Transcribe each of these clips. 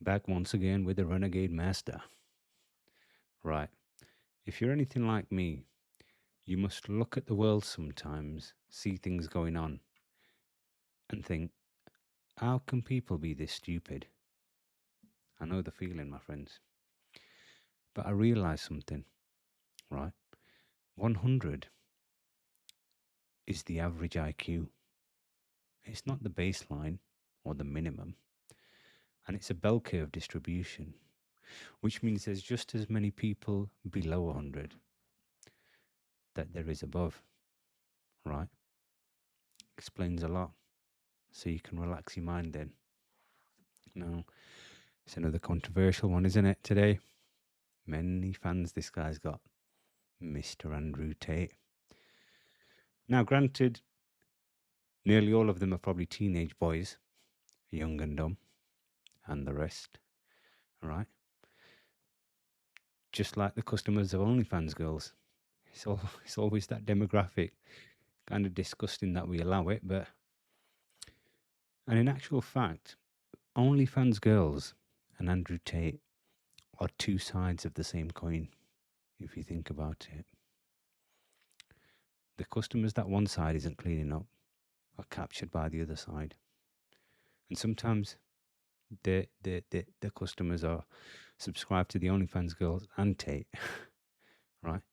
Back once again with the Renegade Master. Right. If you're anything like me, you must look at the world sometimes, see things going on, and think, how can people be this stupid? I know the feeling, my friends. But I realize something, right? 100 is the average IQ. It's not the baseline or the minimum. And it's a bell curve distribution, which means there's just as many people below 100 that there is above, right? Explains a lot. So you can relax your mind then. Now, it's another controversial one, isn't it, today? Many fans this guy's got. Mr. Andrew Tate. Now, granted, nearly all of them are probably teenage boys, young and dumb, and the rest, right? Just like the customers of OnlyFans girls. It's always that demographic. Kind of disgusting that we allow it, but... And in actual fact, OnlyFans girls and Andrew Tate are two sides of the same coin, if you think about it. The customers that one side isn't cleaning up are captured by the other side. And sometimes the customers are subscribed to the OnlyFans girls and Tate, right?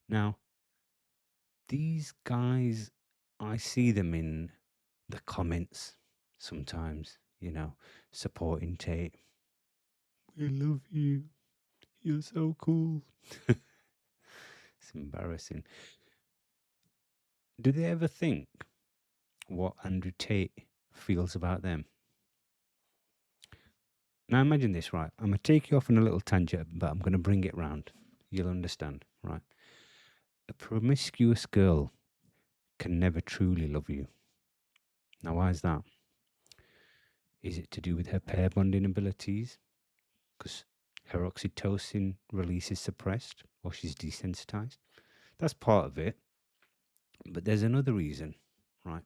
Now, these guys, I see them in the comments sometimes, supporting Tate. We love you. You're so cool. It's embarrassing. Do they ever think what Andrew Tate feels about them? Now imagine this, right? I'm going to take you off on a little tangent, but I'm going to bring it round. You'll understand, right? A promiscuous girl can never truly love you. Now, why is that? Is it to do with her pair bonding abilities? Because her oxytocin release is suppressed or she's desensitized? That's part of it. But there's another reason, right?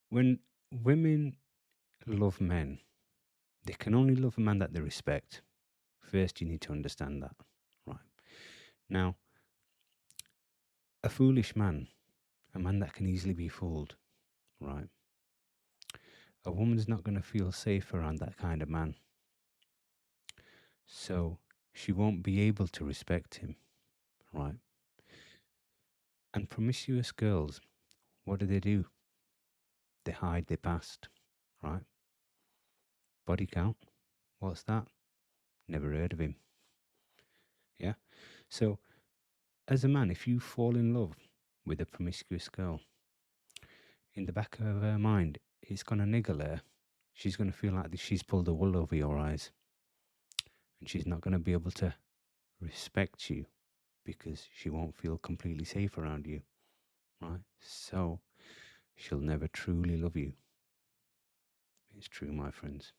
When women love men, they can only love a man that they respect. First, you need to understand that, right? Now, a foolish man, a man that can easily be fooled, right? A woman's not going to feel safe around that kind of man. So she won't be able to respect him, right? And promiscuous girls, what do? They hide their past, right? Body count, what's that? Never heard of him. Yeah? So, as a man, if you fall in love with a promiscuous girl, in the back of her mind, it's going to niggle her. She's going to feel like she's pulled the wool over your eyes. And she's not going to be able to respect you because she won't feel completely safe around you, right? So she'll never truly love you. It's true, my friends.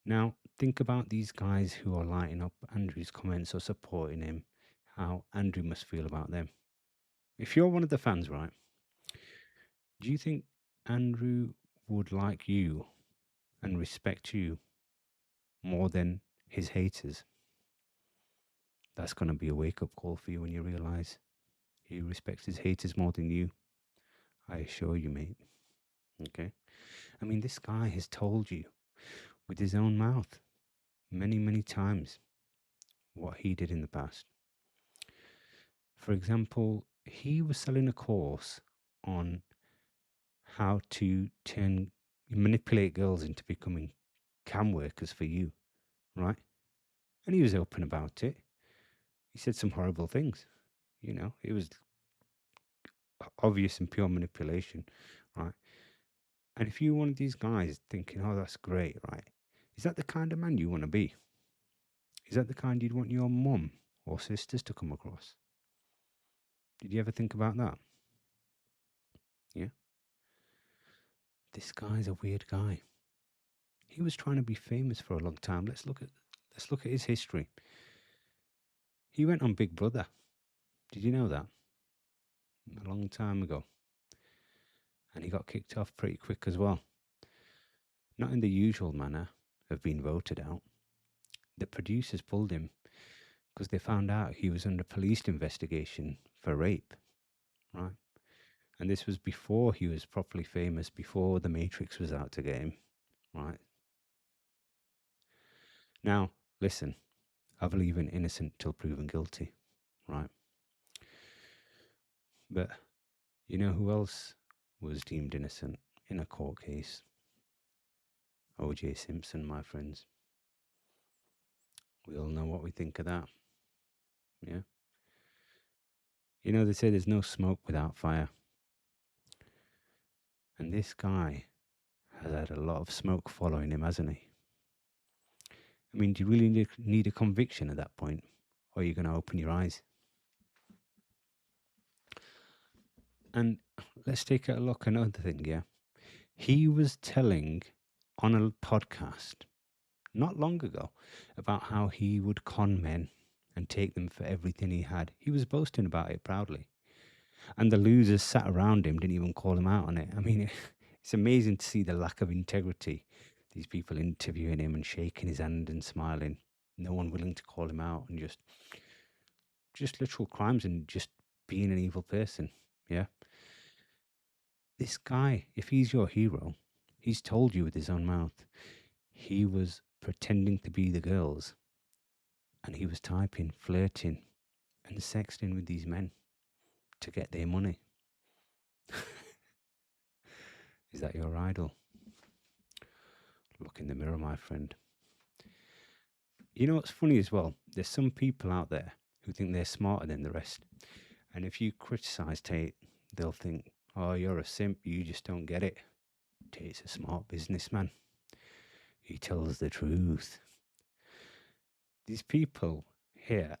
Now, think about these guys who are lighting up Andrew's comments or supporting him, how Andrew must feel about them. If you're one of the fans, right, do you think Andrew would like you and respect you more than his haters? That's going to be a wake-up call for you when you realize he respects his haters more than you. I assure you, mate. Okay? I mean, this guy has told you with his own mouth many, many times what he did in the past. For example, he was selling a course on how to manipulate girls into becoming cam workers for you, right? And he was open about it. He said some horrible things. It was obvious and pure manipulation, right? And if you're one of these guys thinking, oh, that's great, right? Is that the kind of man you want to be? Is that the kind you'd want your mum or sisters to come across? Did you ever think about that? Yeah. This guy's a weird guy. He was trying to be famous for a long time. Let's look at his history. He went on Big Brother. Did you know that? A long time ago. And he got kicked off pretty quick as well. not in the usual manner of being voted out. The producers pulled him because they found out he was under police investigation for rape, right? And this was before he was properly famous, before The Matrix was out to get him, right? Now, listen, I believe in innocent till proven guilty, right? But you know who else was deemed innocent in a court case? O.J. Simpson, my friends. We all know what we think of that, yeah? You know, they say there's no smoke without fire. And this guy has had a lot of smoke following him, hasn't he? I mean, do you really need a conviction at that point? Or are you going to open your eyes? And let's take a look at another thing, yeah? He was telling on a podcast not long ago about how he would con men and take them for everything he had. He was boasting about it proudly. And the losers sat around him, didn't even call him out on it. I mean, it's amazing to see the lack of integrity. These people interviewing him and shaking his hand and smiling. No one willing to call him out, and just literal crimes and just being an evil person. Yeah. This guy, if he's your hero, he's told you with his own mouth, he was pretending to be the girls and he was typing, flirting, and sexting with these men to get their money. Is that your idol? Look in the mirror, my friend. You know what's funny as well? There's some people out there who think they're smarter than the rest. And if you criticize Tate, they'll think, oh, you're a simp, you just don't get it. Tate's a smart businessman. He tells the truth. These people here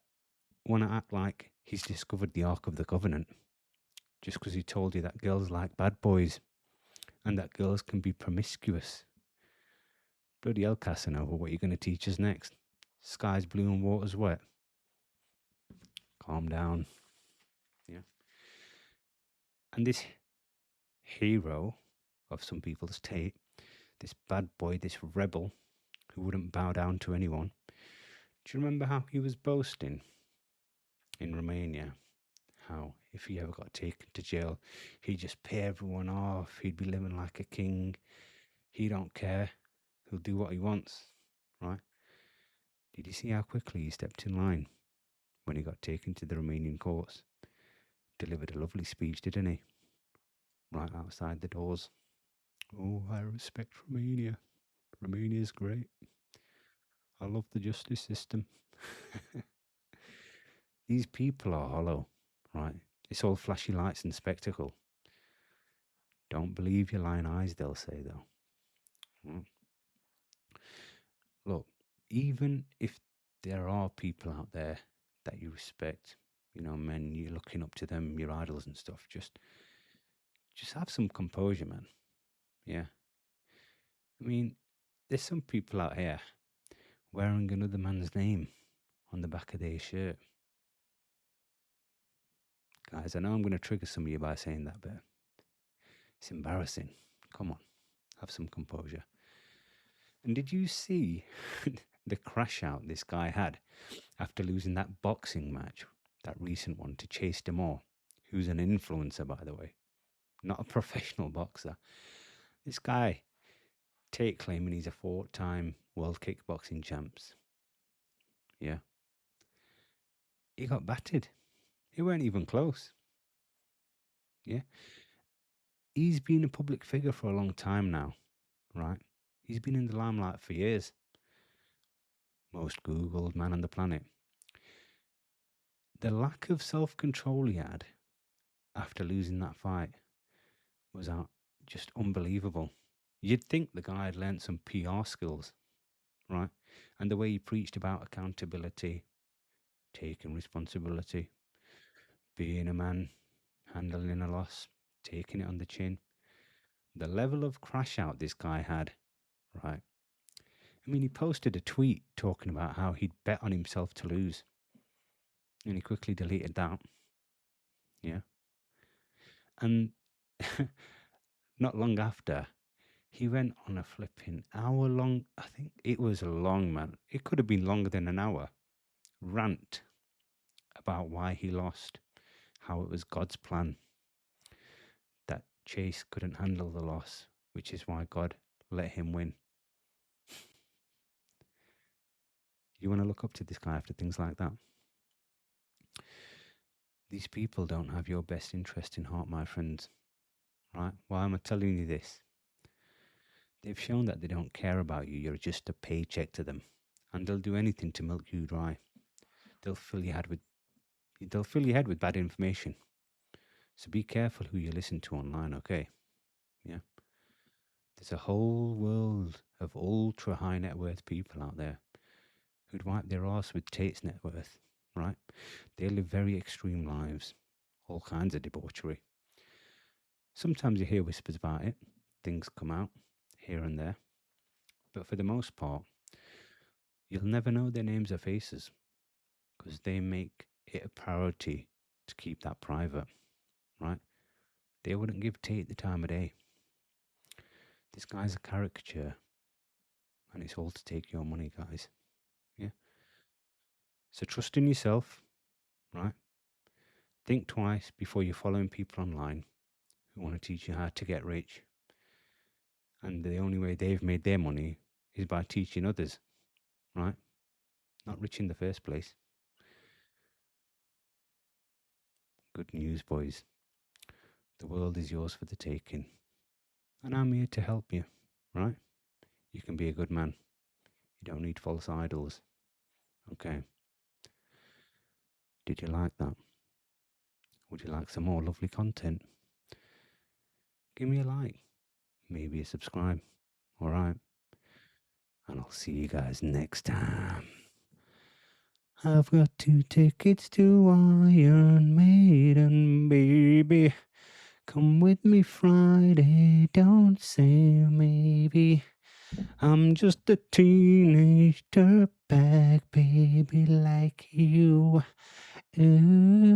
want to act like he's discovered the Ark of the Covenant just because he told you that girls like bad boys and that girls can be promiscuous. Bloody hell, Casanova, what are you going to teach us next? Sky's blue and water's wet. Calm down. Yeah. And this hero of some people's Tate, this bad boy, this rebel who wouldn't bow down to anyone. Do you remember how he was boasting in Romania? How if he ever got taken to jail, he'd just pay everyone off. He'd be living like a king. He don't care. He'll do what he wants, right? Did you see how quickly he stepped in line when he got taken to the Romanian courts? Delivered a lovely speech, didn't he? Right outside the doors. Oh, I respect Romania. Romania's great. I love the justice system. These people are hollow, right? It's all flashy lights and spectacle. Don't believe your lying eyes, they'll say, though. Look, even if there are people out there that you respect, you know, men, you're looking up to them, your idols and stuff, just have some composure, man. Yeah. I mean, there's some people out here wearing another man's name on the back of their shirt. Guys, I know I'm going to trigger some of you by saying that, but it's embarrassing. Come on, have some composure. And did you see the crash out this guy had after losing that boxing match, that recent one, to Chase Demore, who's an influencer, by the way, not a professional boxer? This guy, Tate, claiming he's a 4-time world kickboxing champs. Yeah. He got battered. He weren't even close. Yeah. He's been a public figure for a long time now, right? He's been in the limelight for years. Most Googled man on the planet. The lack of self-control he had after losing that fight was just unbelievable. You'd think the guy had learnt some PR skills, right? And the way he preached about accountability, taking responsibility, being a man, handling a loss, taking it on the chin. The level of crash out this guy had, right? I mean, he posted a tweet talking about how he'd bet on himself to lose. And he quickly deleted that. Yeah. And not long after, He went on a flipping hour long, I think it was a long, man. It could have been longer than an hour, rant about why he lost, how it was God's plan, that Chase couldn't handle the loss, which is why God let him win. You want to look up to this guy after things like that? These people don't have your best interest in heart, my friends. Right? Why am I telling you this? They've shown that they don't care about you. You're just a paycheck to them, and they'll do anything to milk you dry. They'll fill your head with bad information. So be careful who you listen to online, okay? Yeah. There's a whole world of ultra high net worth people out there who'd wipe their arse with Tate's net worth, right? They live very extreme lives, all kinds of debauchery. Sometimes you hear whispers about it, things come out here and there, but for the most part, you'll never know their names or faces because they make it a priority to keep that private, right? They wouldn't give Tate the time of day. This guy's a caricature, and it's all to take your money, guys. Yeah. So trust in yourself, right? Think twice before you're following people online who want to teach you how to get rich. And the only way they've made their money is by teaching others, right? Not rich in the first place. Good news, boys. The world is yours for the taking. And I'm here to help you, right? You can be a good man. You don't need false idols. Okay. Did you like that? Would you like some more lovely content? Give me a like. Maybe a subscribe. Alright. And I'll see you guys next time. I've got 2 tickets to Iron Maiden, baby. Come with me Friday, don't say maybe. I'm just a teenage dirtbag, baby, like you. Ooh.